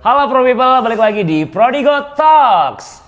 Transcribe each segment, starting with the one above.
Halo Pro People, balik lagi di Prodigo Talks.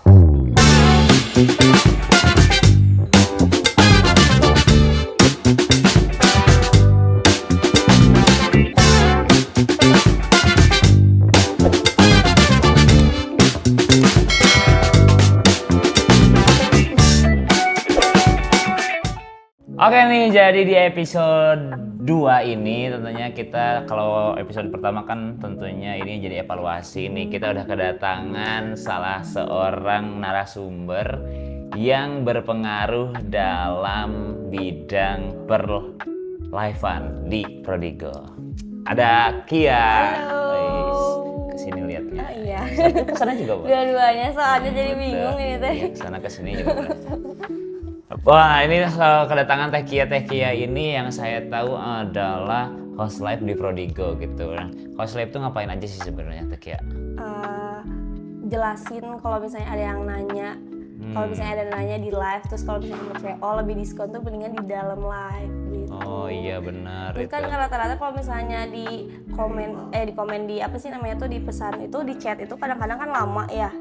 Oke nih, jadi di episode 2 ini tentunya kita, kalau episode pertama kan tentunya ini jadi evaluasi nih. Kita udah kedatangan salah seorang narasumber yang berpengaruh dalam bidang perlivean di Prodigo. Ada Kia. Halo. Kesini lihatnya. Oh iya. Kesana juga, Bu. Dua-duanya soalnya jadi Betul. bingung ini teh. Iya, kesana kesini juga. Wah, ini kedatangan Teh Kia ini yang saya tahu adalah host live di Prodigo gitu. Nah, host live itu ngapain aja sih sebenarnya Teh Kia? Jelasin kalau misalnya ada yang nanya. Kalau misalnya ada yang nanya di live, terus kalau misalnya mau CO lebih diskon tuh mendingan di dalam live gitu. Oh iya benar Terus itu. kan rata-rata kalau misalnya di komen di apa sih namanya tuh di pesan itu di chat itu kadang-kadang kan lama ya.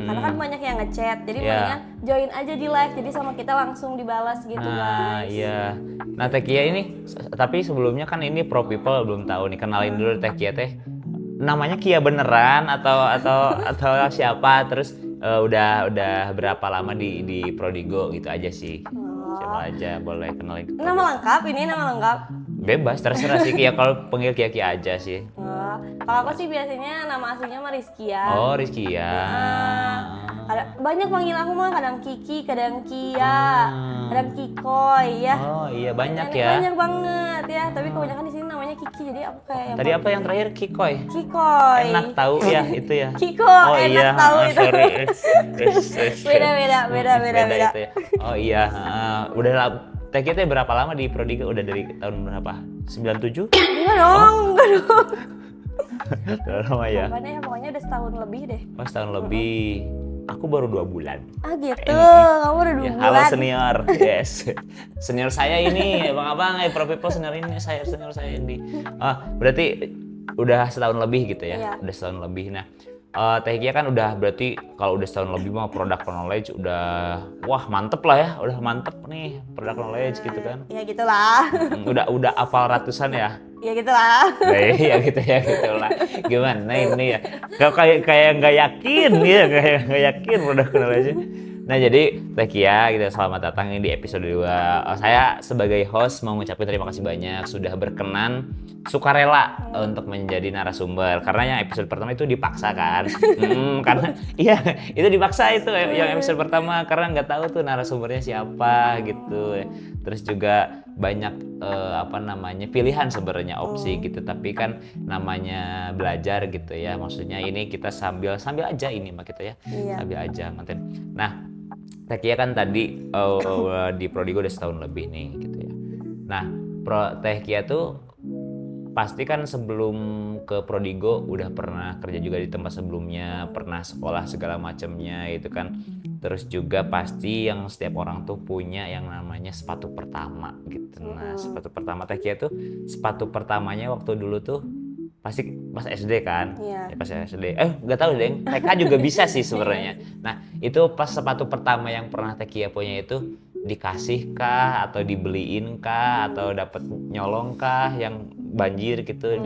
Karena kan banyak yang ngechat. Jadi Iya. mendingan join aja di live jadi sama kita langsung dibalas gitu Nah, guys. iya. Nah, Teh Kia ini tapi sebelumnya kan ini Pro People belum tahu nih. Kenalin dulu Teh Kia teh. Namanya Kia beneran atau siapa? Terus udah berapa lama di Prodigo gitu aja sih. Siapa aja boleh kenalin. Nama lengkap ini nama lengkap. Bebas, terserah sih Kia, kalau panggil Kia aja sih. Kalau aku sih biasanya nama aslinya mah Rizkia. Oh, Rizkia. Banyak panggil aku mah kadang Kiki, kadang Kia, kadang Kikoy ya. Oh iya, banyak ya. Banyak banget ya, tapi kebanyakan di sini namanya Kiki jadi aku kayak yang Tadi apa yang terakhir? Kikoy? Kikoy. Enak tahu ya itu ya. Kiko, Oh enak iya, tahu itu. sorry. Beda. Itu ya. Oh iya, udah Teh Kia teh berapa lama di Prodigo? Udah dari tahun berapa? 97? Enggak dong, enggak dong. Udah lama ya. Pokoknya udah setahun lebih deh. Pas tahun lebih. Aku baru 2 bulan. Ah gitu, kamu udah 2 Ya, bulan. halo senior, yes. Senior saya ini, abang-abang, Pro People senior ini, senior saya ini. Berarti udah setahun lebih gitu ya? Iya. Udah setahun lebih. Nah, Teh Kia kan udah berarti kalau udah setahun lebih mah product knowledge udah, wah mantep lah ya, udah mantep nih product knowledge gitu kan. Ya gitulah. Udah hafal ratusan ya? Ya gitulah. Ya gitu lah. Gimana ini ya? Kayak nggak yakin ya, kayak nggak yakin product knowledge. Nah jadi Teh Kia gitu, selamat datang di episode 2. Saya sebagai host mau ngucapin terima kasih banyak sudah berkenan sukarela untuk menjadi narasumber. Karena yang episode pertama itu dipaksa kan. Karena iya itu dipaksa itu yang episode pertama karena nggak tahu tuh narasumbernya siapa gitu. Terus juga banyak pilihan sebenarnya opsi gitu, tapi kan namanya belajar gitu ya. Maksudnya ini kita sambil aja ini mah kita ya. Iya. Sambil aja manten. Nah, Teh Kia kan tadi di Prodigo udah setahun lebih nih gitu ya. Nah, Teh Kia tuh pasti kan sebelum ke Prodigo udah pernah kerja juga di tempat sebelumnya, pernah sekolah segala macamnya gitu kan. Terus juga pasti yang setiap orang tuh punya yang namanya sepatu pertama gitu. Nah, sepatu pertama Teh Kia tuh sepatu pertamanya waktu dulu tuh pasti pas SD kan? Iya. Ya, pas SD. Nggak tahu deh, TK juga bisa sih sebenarnya. Nah, itu pas sepatu pertama yang pernah Teh Kia punya itu dikasih kah atau dibeliin kah atau dapat nyolong kah yang banjir gitu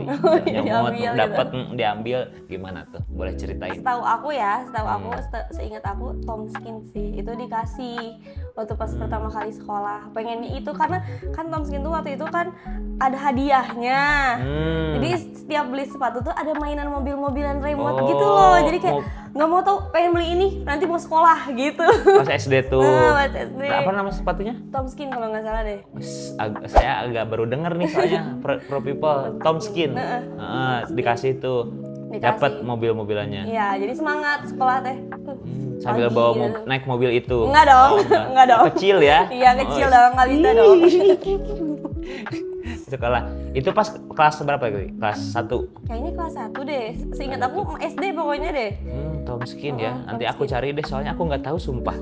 nyomot diambil dapat diambil gimana tuh? Boleh ceritain? Setahu aku, seingat aku Tomskin sih itu dikasih waktu pas pertama kali sekolah. Pengennya itu karena kan Tomskin tuh waktu itu kan ada hadiahnya. Jadi setiap beli sepatu tuh ada mainan mobil-mobilan remote gitu loh. Jadi kayak nggak mau tahu pengen beli ini nanti mau sekolah gitu. Pas SD tuh. Pas SD. Apa nama sepatunya? Tomskin kalau nggak salah deh. Saya agak baru denger nih soalnya Pro People Tomskin. Dikasih tuh. Dapat mobil-mobilannya. Iya, jadi semangat sekolah teh. Sambil bawa naik mobil itu. Enggak dong, enggak dong. Kecil ya? Iya kecil dong, nggak bisa dong. Sekolah. Itu pas kelas berapa lagi? Kelas 1? Kayaknya kelas 1 deh. Seingat aku SD pokoknya deh. Tomskin ya. Nanti aku cari deh soalnya aku nggak tahu sumpah.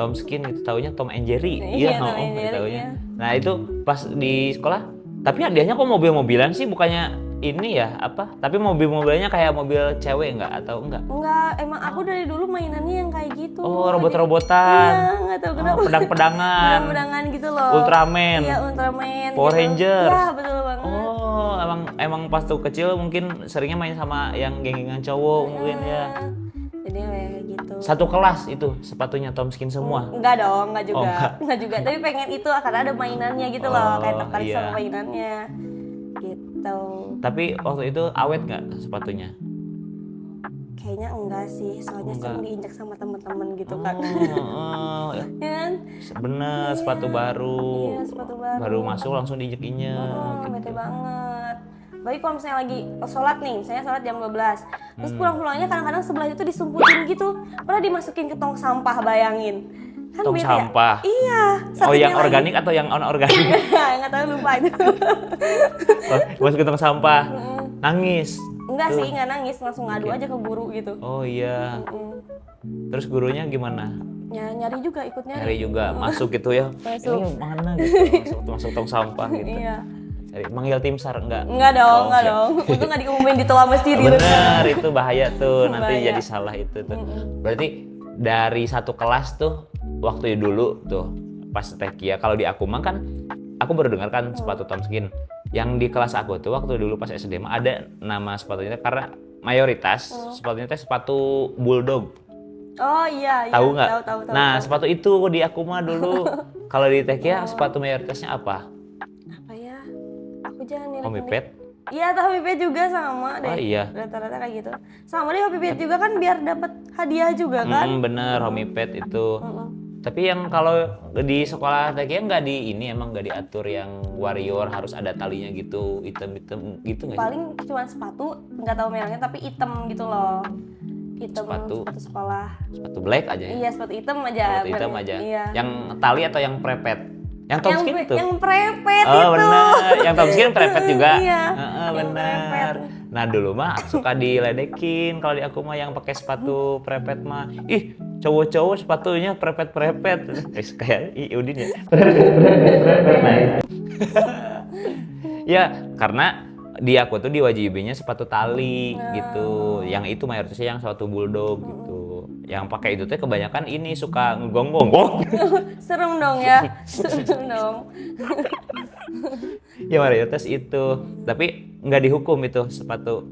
Tomskin itu taunya Tom and Jerry. Iya, Tom and Jerry, taunya. iya. Nah, itu pas di sekolah, tapi hadiahnya kok mobil-mobilan sih bukannya ini ya apa? Tapi mobil-mobilnya kayak mobil cewek nggak atau enggak? Enggak, emang aku dari dulu mainannya yang kayak gitu. Oh, robot-robotan. Iya, nggak tahu kenapa. Pedang-pedangan. Pedang-pedangan gitu loh. Ultraman. Iya, Ultraman. Power gitu. Rangers. Iya, betul banget. Oh, emang pas tuh kecil mungkin seringnya main sama yang geng-gengan cowok mungkin ya. Jadi kayak gitu. Satu kelas itu sepatunya Tomskin semua. Enggak dong, enggak juga. Oh, enggak juga, tapi pengen itu karena ada mainannya gitu loh, kayak tertarik iya. sama mainannya. Gitu. Tapi waktu itu awet nggak sepatunya? Kayaknya enggak sih, soalnya Enggak. sering diinjak sama teman-teman gitu kan. Ya Ya kan? bener, Iya. sepatu baru. Iya, sepatu baru. Baru masuk langsung diinjek-injek. Bete banget. Baik kalau misalnya lagi sholat nih, misalnya sholat jam 12. Terus pulang-pulangnya kadang-kadang sebelahnya tuh disumputin gitu. Pernah dimasukin ke tong sampah, bayangin. Kan Tong bete ya? sampah. Iya. Oh, satunya yang lagi- organik atau yang non-organik? Nggak tahu, lupa itu. Oh, masuk ke tong sampah. Nangis. Enggak Tuh. sih, nggak nangis, langsung ngadu Oke. aja ke guru gitu. Oh iya. Mm. Terus gurunya gimana? Ya, nyari juga, ikut nyari. Nyari juga, masuk gitu ya. Masuk. Ini mana gitu, masuk tong sampah gitu. Iya. Cari, manggil tim SAR enggak? Enggak dong, Oh, enggak siap. dong. Untung nggak diumumin di toa masjid gitu. Bener, itu bahaya tuh, nanti Bahaya. jadi salah itu tuh. Berarti dari satu kelas tuh, waktu dulu tuh, pas Tekia, kalau di Akuma kan, aku baru dengar kan sepatu Tomskin. Yang di kelas aku tuh, waktu dulu pas SD mah ada nama sepatunya karena mayoritas sepatunya teh sepatu bulldog. Oh iya, iya. Tahu nggak? Tahu. Nah, sepatu itu di Akuma dulu. Kalau di Tekia, sepatu mayoritasnya apa? Apa ya? Aku jangan nilai. Homipet? Iya, tahu Homipet juga sama deh. Oh iya. Rata-rata kayak gitu. Sama deh Homipet juga kan biar dapat hadiah juga kan. Bener, Homipet itu. Mm-mm. Tapi yang kalau di sekolah Tekia nggak di ini, emang nggak diatur yang warrior harus ada talinya gitu, item-item gitu nggak sih? Paling cuma sepatu, nggak tahu merahnya tapi hitam gitu loh. Hitam Sepatu. sekolah. Sepatu black aja ya? Iya, sepatu hitam aja. Sepatu hitam merahnya. aja. Iya. Yang tali atau yang prepet? Yang Tomskin itu? Yang prepet Oh itu. bener, yang Tomskin prepet juga. Iya. Heeh, yang bener. prepet. Nah dulu mah suka diledekin kalau di aku mah yang pakai sepatu prepet mah. Ih, cowok-cowok sepatunya prepet-prepet. Kayak Udin ya. Nah, itu. Ya, karena di aku tuh diwajibinnya sepatu tali gitu. Yang itu mayoritasnya yang sepatu bulldog gitu. Yang pakai itu tuh kebanyakan ini suka ngegonggong. Serem dong ya. Serem dong. Ya mayoritas itu. Tapi nggak dihukum itu sepatu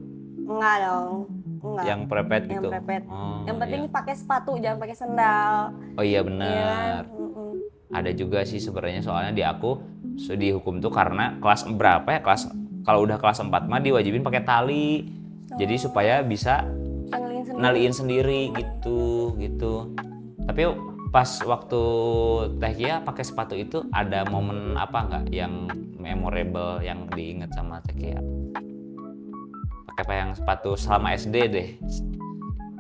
Enggak dong. Enggak. yang prepet Yang gitu. prepet. Oh, Yang penting iya. pakai sepatu, jangan pakai sendal. Oh iya Iya kan? benar. Mm-mm. Ada juga sih sebenarnya soalnya di aku dihukum tuh karena kelas berapa ya? Kalau udah kelas 4 mah diwajibin pakai tali. Jadi supaya bisa Ngenalin sendiri. naliin sendiri gitu. Tapi pas waktu Tekia pakai sepatu itu ada momen apa nggak yang memorable yang diingat sama Tekia? Pakai apa yang sepatu selama SD deh.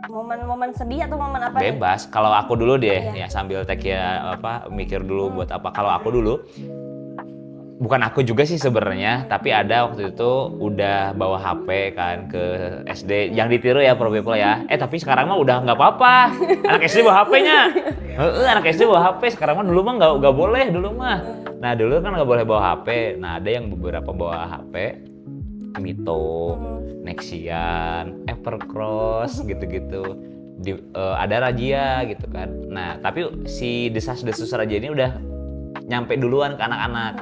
Momen-momen sedih atau momen apa nih? Bebas. Kalau aku dulu deh, Iya. ya sambil Tekia mikir dulu buat apa. Kalau aku dulu, bukan aku juga sih sebenarnya, tapi ada waktu itu udah bawa HP kan ke SD, yang ditiru ya pro people ya. Tapi sekarang mah udah nggak apa-apa. Anak SD bawa HP-nya. Anak SD bawa HP. Sekarang mah dulu mah nggak boleh dulu mah. Nah dulu kan nggak boleh bawa HP. Nah ada yang beberapa bawa HP, Mito, Nexian, Evercross gitu-gitu. Ada Rajia gitu kan. Nah tapi si desas-desus Rajia ini udah nyampe duluan ke anak-anak.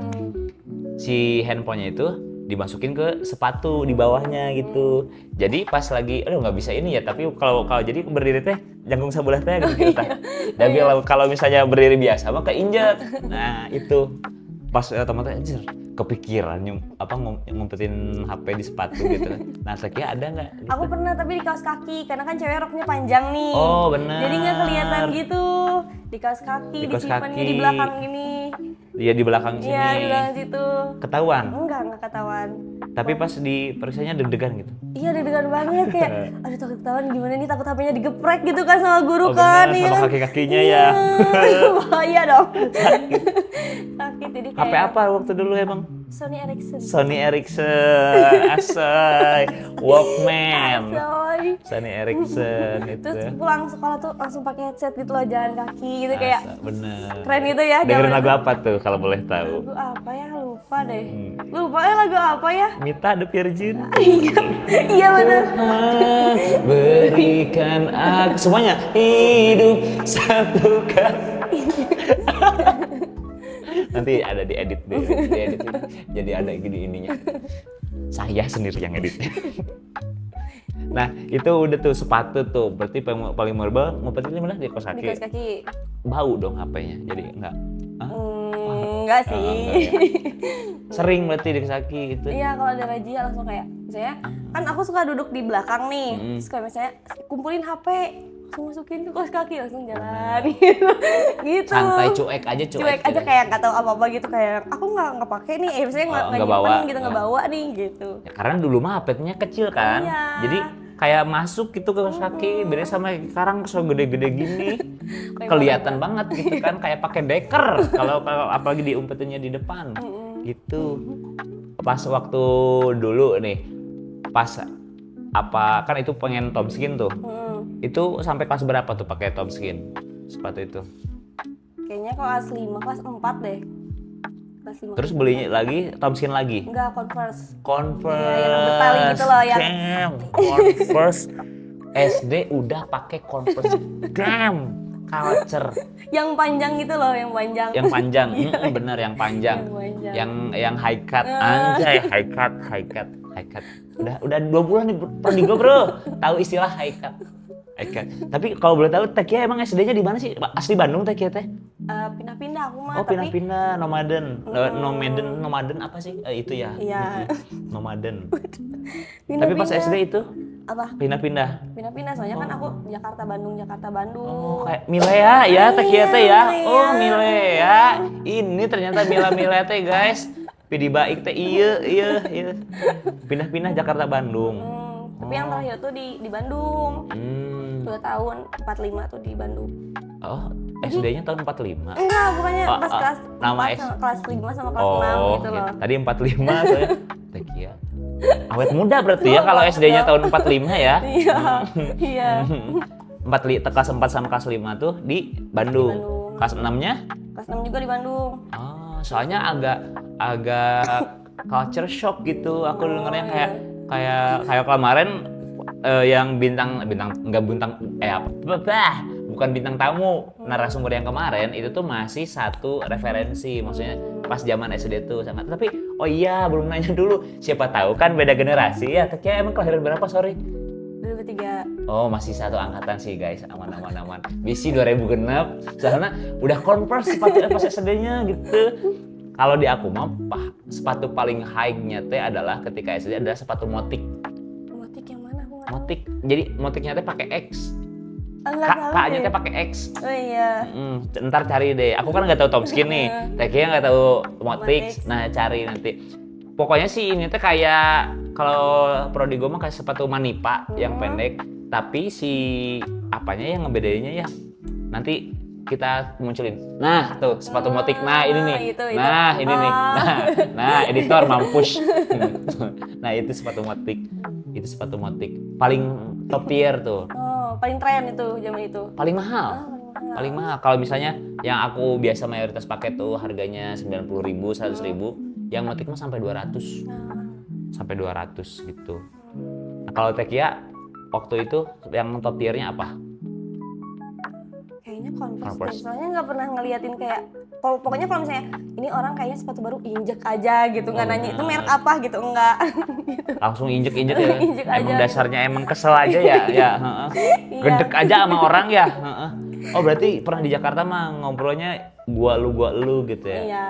Si handphonenya itu dimasukin ke sepatu di bawahnya gitu. Jadi pas lagi, aduh nggak bisa ini ya. Tapi kalau jadi berdiri teh jangkung sebelah teh gitu tah. Tapi kalau misalnya berdiri biasa mah keinjek. Nah itu pas teman-teman anjir kepikiran ngumpetin HP di sepatu gitu. Nah Tekia ada nggak? Gitu? Aku pernah tapi di kaos kaki, karena kan cewek roknya panjang nih. Oh benar. Jadi nggak kelihatan gitu. Di kaos kaki, Di kaos disimpannya kaki. di belakang ini. Dia di belakang sini. Iya, di belakang situ. Ketahuan. Enggak ketahuan. Tapi pas diperiksanya deg-degan gitu. Iya, deg-degan banget kayak, aduh takut ketahuan gimana nih, takut HP-nya digeprek gitu kan sama guru Oh kan. benar, iya sama kan? kaki-kakinya ya. Bahaya dong. Sakit jadi kayak HP apa waktu dulu emang? Sony Ericsson. Sony Ericsson, asay, Walkman, Soy. Sony Ericsson itu. Terus pulang sekolah tuh langsung pakai headset gitu loh, jalan kaki gitu kayak Bener. keren gitu ya. Dengerin zaman lagu itu. apa tuh kalau boleh tahu? Lagu apa ya, lupa deh. Lupa lagu apa ya? Mita The Virgin. Iya benar. Tuhan berikan aku semuanya hidup satu kali. Nanti ada diedit deh, diedit jadi ada gini ininya. Saya sendiri yang editnya. Nah itu udah tuh sepatu tuh, berarti paling memorable ngumpetnya di mana? Di kaos kaki. Di kaos kaki. Bau dong HP-nya, jadi enggak. Enggak sih. Enggak, ya. Sering berarti di kaos kaki itu. Iya kalau ada razia langsung kayak, misalnya kan aku suka duduk di belakang nih, terus kayak misalnya kumpulin HP, langsung masukin ke kaos kaki langsung jalan gitu. Santai cuek aja Cuek aja kayak nggak tahu apa-apa gitu, kayak aku nggak pakai nih, misalnya nggak bawa gitu, nggak bawa nih gitu. Ya, karena dulu mah HP-nya kecil kan, Iya. jadi kayak masuk gitu ke kaos kaki, beda sama sekarang so gede-gede gini, kelihatan banget gitu kan, kayak pakai deker kalau apalagi diumpetinnya di depan, gitu. Pas waktu dulu nih, pas apa kan itu pengen Tomskin tuh, itu sampai kelas berapa tuh pakai Tomskin sepatu itu? Kayaknya kelas 5, kelas 4 deh. Kelas 5. Terus belinya lagi Tomskin lagi? Enggak, Converse. Converse. Iya, yang bertali gitu loh, yang Converse. SD udah pakai Converse. Damn, culture. Yang panjang gitu loh, yang panjang. Yang panjang, bener yang panjang. Yang high cut, anjay high cut. Udah 2 bulan nih perdigo bro, tahu istilah high cut. Tapi kalau boleh tahu Tekia emang SD-nya di mana sih? Asli Bandung Tekia teh? Pindah-pindah aku mah. Oh pindah-pindah, nomaden apa sih? Itu ya. Iya. Nomaden. Tapi pas SD itu apa? Pindah-pindah. Pindah-pindah soalnya kan aku Jakarta Bandung. Oh kayak Milea ya Tekia teh ya. Oh Milea. Ini ternyata Milea teh guys. Pidi baik teh iya. Pindah-pindah Jakarta Bandung. Tapi yang terakhir tuh di Bandung. 2 tahun, 45 tuh di Bandung. Oh, SD-nya tahun 45? Enggak, bukannya pas kelas nama 4 kelas 5 sama kelas 6 gitu loh. Tadi 45 soalnya. Tekia. Awet muda berarti ya kalau SD-nya tahun 45 ya. Iya. Kelas 4 sama kelas 5 tuh di Bandung. Kelas 6-nya? Kelas 6 juga di Bandung. Oh, soalnya agak culture shock gitu. Aku dengernya kayak kemarin yang bukan bintang tamu, narasumber yang kemarin itu tuh masih satu referensi, maksudnya pas zaman SD tuh sama. Tapi oh iya belum nanya dulu, siapa tahu kan beda generasi ya. Tekia emang kelahiran berapa sorry? 2003. Oh masih satu angkatan sih guys, aman. Bisi 2000 genep, soalnya udah Converse sepatu pas SD-nya gitu. Kalau di aku mah sepatu paling high-nya teh adalah ketika SD adalah sepatu motik. Motik yang mana aku nggak tahu. Motik, jadi motiknya teh pakai X. Kakaknya teh pakai X. Oh iya. Ntar cari deh. Aku kan nggak tahu Tomskin nih. Tekia nggak tahu motik. Nah cari nanti. Pokoknya sih ini teh kayak kalau Prodigo mah kayak sepatu Manipa yang pendek. Tapi si apanya yang ngebedainnya ya nanti kita munculin. Nah tuh sepatu motik. Nah ini nih. Nah ini nih. Nah editor mampus. Nah itu sepatu motik. Itu sepatu motik. Paling top tier tuh. Paling tren itu zaman itu. Paling mahal. Paling mahal. Kalau misalnya yang aku biasa mayoritas pakai tuh harganya 90.000, 100.000, yang motik mah sampai 200. Sampai 200 gitu. Nah, kalau Tekia waktu itu yang top tiernya apa? Kayaknya Converse. Soalnya nggak pernah ngeliatin kayak pokoknya kalau misalnya ini orang kayaknya sepatu baru injek aja gitu, nggak nanya itu merek apa gitu, enggak. Gitu. Langsung injek ya. Injek emang aja, dasarnya gitu. Emang kesel aja ya. Gedek aja sama orang ya. Oh berarti pernah di Jakarta mah ngobrolnya gua lu gitu ya. Iya.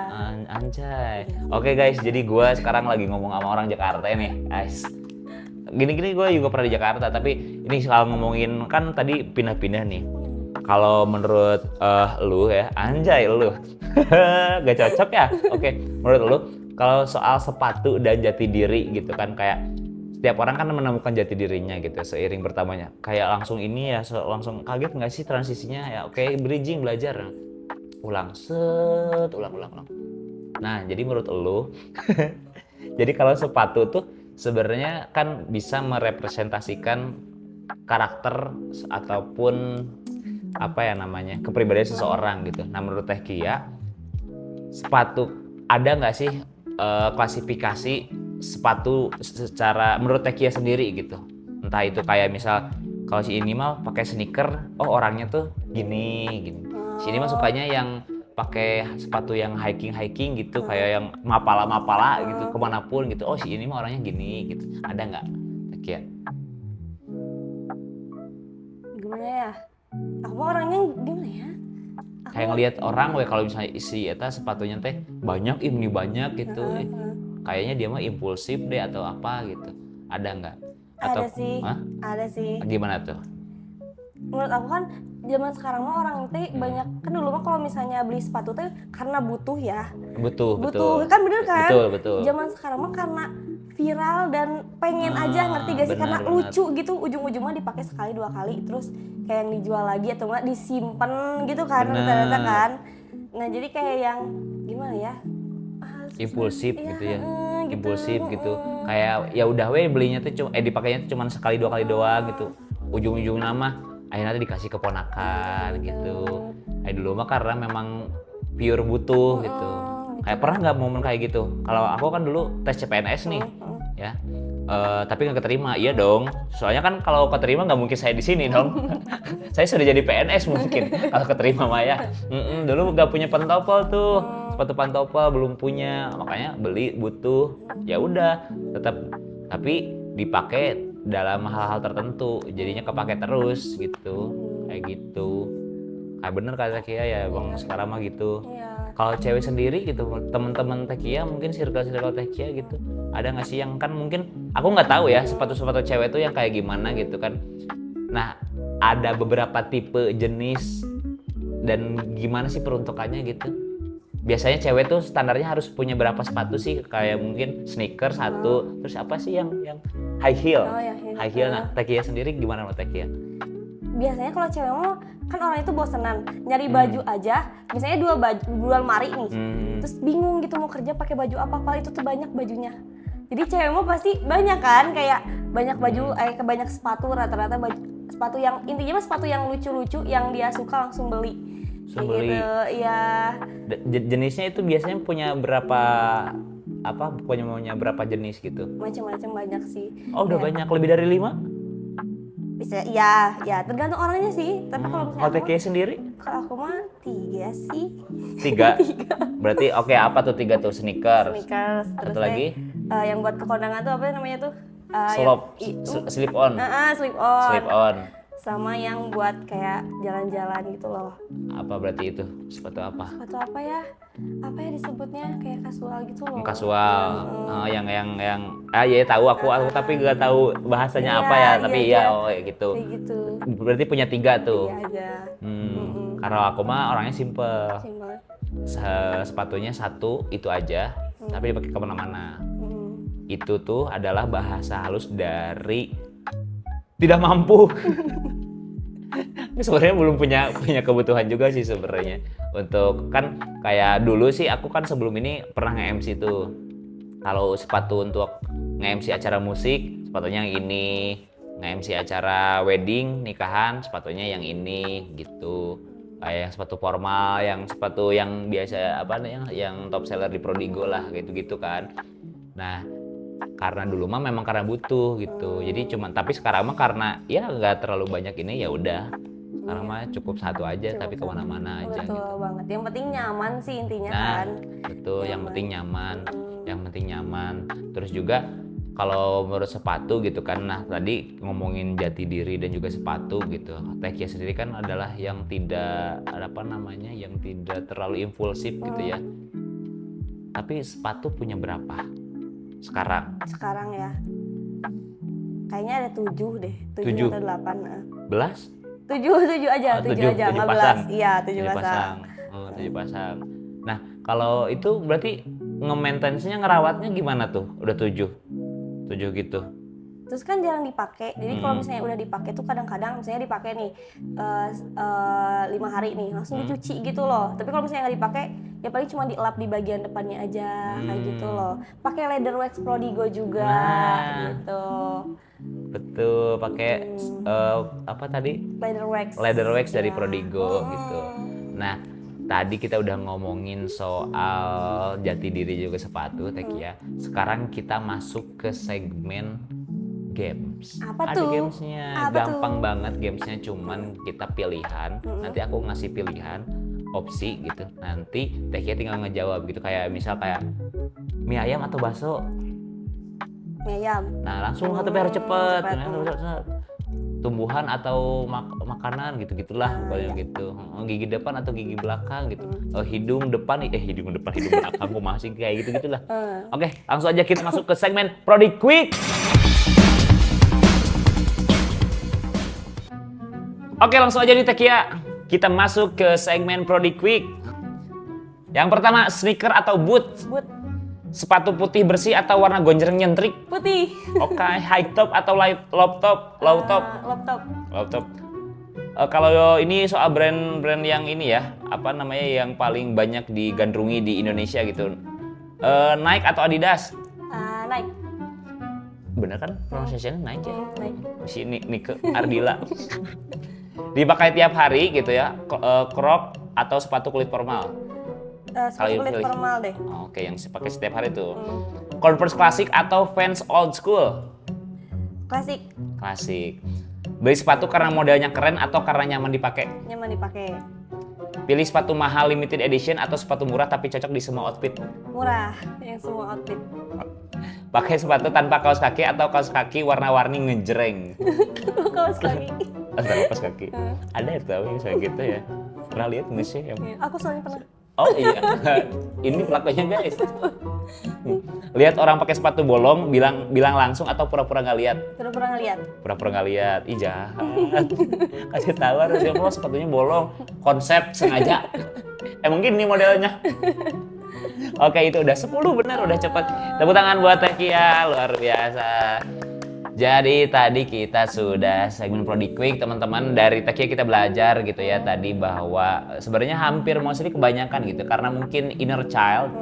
Anjay. Oke guys, jadi gua sekarang lagi ngomong sama orang Jakarta nih, guys. Gini gua juga pernah di Jakarta, tapi ini soal ngomongin kan tadi pindah-pindah nih. Kalau menurut lu ya, anjay lu. Gak cocok ya? Oke, menurut lu kalau soal sepatu dan jati diri gitu kan, kayak setiap orang kan menemukan jati dirinya gitu seiring bertambahnya. Kayak langsung ini ya, langsung kaget nggak sih transisinya ya? Oke, bridging belajar. Ulang. Nah, jadi menurut lu jadi kalau sepatu tuh sebenarnya kan bisa merepresentasikan karakter ataupun apa ya namanya, kepribadian seseorang gitu. Nah menurut Tekia, sepatu ada nggak sih klasifikasi sepatu secara menurut Tekia sendiri gitu. Entah itu kayak misal kalau si ini mah pakai sneaker, oh orangnya tuh gini. Si ini mah sukanya yang pakai sepatu yang hiking gitu, kayak yang mapala gitu kemanapun gitu. Oh si ini mah orangnya gini gitu. Ada nggak Tekia? Gimana ya? Aku mah orangnya gimana ya? Kayak ngelihat orang, kalau misalnya isi eta sepatunya teh banyak, ini banyak gitu. Kayaknya dia mah impulsif deh atau apa gitu. Ada nggak? Atau, Ada sih. hah? Ada sih. Gimana tuh? Menurut aku kan zaman sekarang mah orang itu banyak kan dulu mah kalau misalnya beli sepatu tuh karena butuh ya. Betul. Kan bener kan? Betul. Zaman sekarang mah karena viral dan pengen aja, ngerti gak sih? Karena lucu gitu, ujung-ujungnya dipakai sekali 2 kali terus kayak yang dijual lagi atau enggak disimpan gitu kan rata-rata kan. Nah, jadi kayak yang gimana ya? Impulsif Iya, gitu ya. gitu. Impulsif gitu. Kayak ya udah we belinya tuh dipakainya tuh cuma sekali 2 kali doang gitu. Ujung-ujung nama akhirnya dikasih keponakan gitu. Kayak dulu mah karena memang pure butuh gitu. Kayak pernah nggak momen kayak gitu? Kalau aku kan dulu tes CPNS nih, ya. Tapi nggak keterima, iya dong. Soalnya kan kalau keterima nggak mungkin saya di sini dong. Saya sudah jadi PNS mungkin kalau keterima mah ya. Dulu nggak punya pantopel tuh, sepatu pantopel belum punya, makanya beli butuh. Ya udah, tetap tapi dipakai dalam hal-hal tertentu, jadinya kepake terus gitu, kayak gitu. Kayak bener kata Kia ya, bang sekarang mah gitu. Kalau cewek sendiri gitu, teman-teman Tekia mungkin circle Tekia gitu, ada nggak sih yang kan mungkin aku nggak tahu ya sepatu-sepatu cewek tuh yang kayak gimana gitu kan. Nah ada beberapa tipe jenis dan gimana sih peruntukannya gitu. Biasanya cewek tuh standarnya harus punya berapa sepatu sih? Kayak mungkin sneaker 1, terus apa sih yang high heel? High heel. Nah Tekia sendiri gimana menurut Tekia? Biasanya kalau cewek mau kan orang itu bosenan nyari baju aja, misalnya 2 lemari nih, terus bingung gitu mau kerja pakai baju apa itu tuh banyak bajunya. Jadi cewek mau pasti banyak kan, kayak banyak baju, banyak sepatu, rata-rata baju sepatu yang intinya mah sepatu yang lucu-lucu yang dia suka langsung beli. Gitu, ya. Jenisnya itu biasanya punya berapa punya berapa jenis gitu? Macam-macam banyak sih. Oh udah banyak, lebih dari 5? Bisa, ya tergantung orangnya sih. Tapi kalau misalnya Tekia sendiri? Kalau aku mah 3 sih. 3? Berarti oke, apa tuh 3 tuh? Sneakers. Terus satu lagi? Yang buat ke kondangan tuh apa namanya tuh? Slip on. Slip on. Slip on. Sama yang buat kayak jalan-jalan gitu loh. Apa berarti itu? Sepatu apa? Sepatu apa ya? Apa ya disebutnya? Kayak kasual gitu loh. Kasual. Yang ya tahu aku tapi nggak tahu bahasanya apa ya, tapi ya gitu. Kayak gitu. Berarti punya 3 tuh. Iya aja. Kalau aku mah orangnya simple. Sepatunya 1 itu aja, tapi dipakai kemana-mana. Itu tuh adalah bahasa halus dari tidak mampu. Sebenarnya belum punya kebutuhan juga sih sebenarnya. Untuk kan kayak dulu sih aku kan sebelum ini pernah nge-MC tuh. Kalau sepatu untuk nge-MC acara musik, sepatunya yang ini. Nge-MC acara wedding, nikahan, sepatunya yang ini gitu. Kayak yang sepatu formal, yang sepatu yang biasa yang top seller di Prodigo lah gitu-gitu kan. Nah, karena dulu mah memang karena butuh gitu. Jadi tapi sekarang mah karena ya nggak terlalu banyak ini, ya udah. Sekarang mah cukup 1 aja, tapi kemana-mana aja. Betul gitu. banget. Yang penting nyaman sih intinya kan. Betul. Yang penting nyaman. Terus juga kalau menurut sepatu gitu kan, nah tadi ngomongin jati diri dan juga sepatu gitu. Tekia sendiri kan adalah yang tidak yang tidak terlalu impulsif gitu ya. Tapi sepatu punya berapa? Sekarang ya kayaknya ada 7 deh, 7 atau 8. Belas? 7 aja, 7 aja, nggak belas. Iya, 7 pasang. 7 pasang. Nah, kalau itu berarti nge-maintenance-nya, ngerawatnya gimana tuh? Udah 7 gitu. Terus kan jarang dipakai. Jadi kalau misalnya udah dipakai tuh kadang-kadang misalnya dipakai nih 5 hari nih, langsung dicuci gitu loh. Tapi kalau misalnya nggak dipakai, ya paling cuma dilap di bagian depannya aja, kayak gitu loh. Pakai leather wax Prodigo juga gitu. Betul, pakai apa tadi? Leather wax Dari Prodigo gitu. Nah, tadi kita udah ngomongin soal jati diri juga sepatu, Tekia. Sekarang kita masuk ke segmen games. Apa Ada tuh? gamesnya, Apa gampang tuh? banget gamesnya, cuman kita pilihan. Nanti aku ngasih pilihan opsi gitu. Nanti Tekia tinggal ngejawab gitu, kayak misal kayak mie ayam atau bakso. Mie ayam. Nah langsung tapi harus cepet. Cepet. Tumbuhan atau makanan gitu-gitulah pokoknya iya. gitu. Gigi depan atau gigi belakang gitu. Hidung depan, hidung depan, hidung belakang, aku masih kayak gitu-gitulah. Oke, langsung aja kita masuk ke segmen Prodi Quick. Oke, langsung aja nih Tekia. Kita masuk ke segmen Prodi Quick. Yang pertama, sneaker atau boot? Boot. Sepatu putih bersih atau warna gonjreng nyentrik? Putih. Oke, high top atau low top? Low top. Laptop. Low top. Kalau ini soal brand-brand yang ini ya, apa namanya yang paling banyak digandrungi di Indonesia gitu. Nike atau Adidas? Nike. Bener kan pronunciation Nike ya? Nike. Si Nike Ardila. Dipakai tiap hari gitu ya. Croc atau sepatu kulit formal? Sepatu kulit pilih. formal deh. Oke, yang pakai setiap hari tuh. Converse klasik atau Vans old school? Klasik. Klasik. Beli sepatu karena modelnya keren atau karena nyaman dipakai? Nyaman dipakai. Pilih sepatu mahal limited edition atau sepatu murah tapi cocok di semua outfit? Murah. Yang semua outfit. Pakai sepatu tanpa kaos kaki atau kaos kaki warna-warni ngejreng? Kaos kaki. Tanpa kaos kaki. Ada ya tahu yang kayak gitu ya? Pernah lihat nggak sih? Aku soalnya pernah. Oh iya, ini pelakunya guys. Lihat orang pakai sepatu bolong, bilang langsung atau pura-pura nggak lihat? Pernah ngeliat. Pura-pura nggak lihat, ih jahat. Kasih tahu harus siapa sepatunya bolong, konsep sengaja. Emang gini modelnya. Oke, itu udah 10 benar, udah cepat. Tepuk tangan buat Tekia, luar biasa. Jadi tadi kita sudah segmen Prodi Quick, teman-teman. Dari Tekia kita belajar gitu ya tadi bahwa sebenarnya hampir mostly kebanyakan gitu karena mungkin inner child.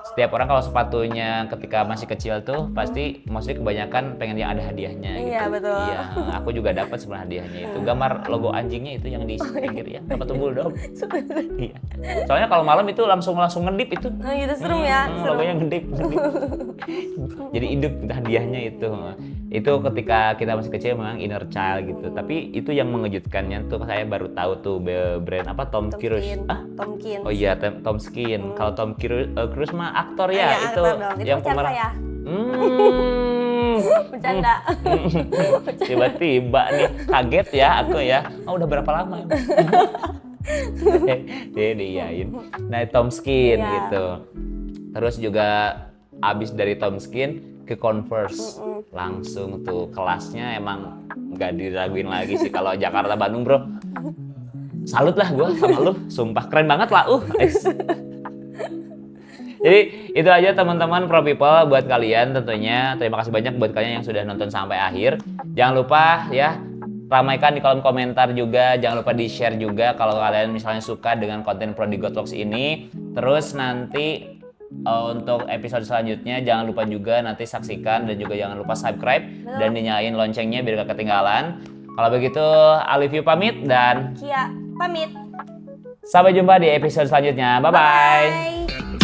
Setiap orang kalau sepatunya ketika masih kecil tuh pasti mostly kebanyakan pengen yang ada hadiahnya gitu. Iya, betul. Iya, aku juga dapat sebenarnya hadiahnya itu. Gambar logo anjingnya itu yang di pinggir ya, dapat bulldog. Iya. Soalnya kalau malam itu langsung ngedip itu. Oh gitu, serem ya. Serem. Logonya ngedip. Jadi hidup hadiahnya itu. Itu ketika kita masih kecil memang inner child gitu. Tapi itu yang mengejutkannya tuh saya baru tahu tuh brand apa Tom Cruise. Tomkins. Oh iya Tom Skin. Kalau Tom Cruise mah aktor ya, Iya, itu aktor dong. Itu yang pacar pemeran. saya. Bercanda. Tiba-tiba nih kaget ya aku ya. Oh udah berapa lama? Dia diiyain. Nah Tom Skin Iya. gitu. Terus juga abis dari Tom Skin ke Converse. Langsung tuh kelasnya emang nggak diraguin lagi sih kalau Jakarta Bandung bro. Salut lah gue sama lu, sumpah keren banget lah Jadi itu aja teman-teman Pro People buat kalian tentunya. Terima kasih banyak buat kalian yang sudah nonton sampai akhir. Jangan lupa ya ramaikan di kolom komentar juga. Jangan lupa di-share juga kalau kalian misalnya suka dengan konten Prodi Gotvlogs ini. Terus nanti untuk episode selanjutnya jangan lupa juga nanti saksikan dan juga jangan lupa subscribe dan dinyalain loncengnya biar gak ketinggalan. Kalau begitu Alivio pamit dan Kia pamit. sampai jumpa di episode selanjutnya. Bye-bye. Bye.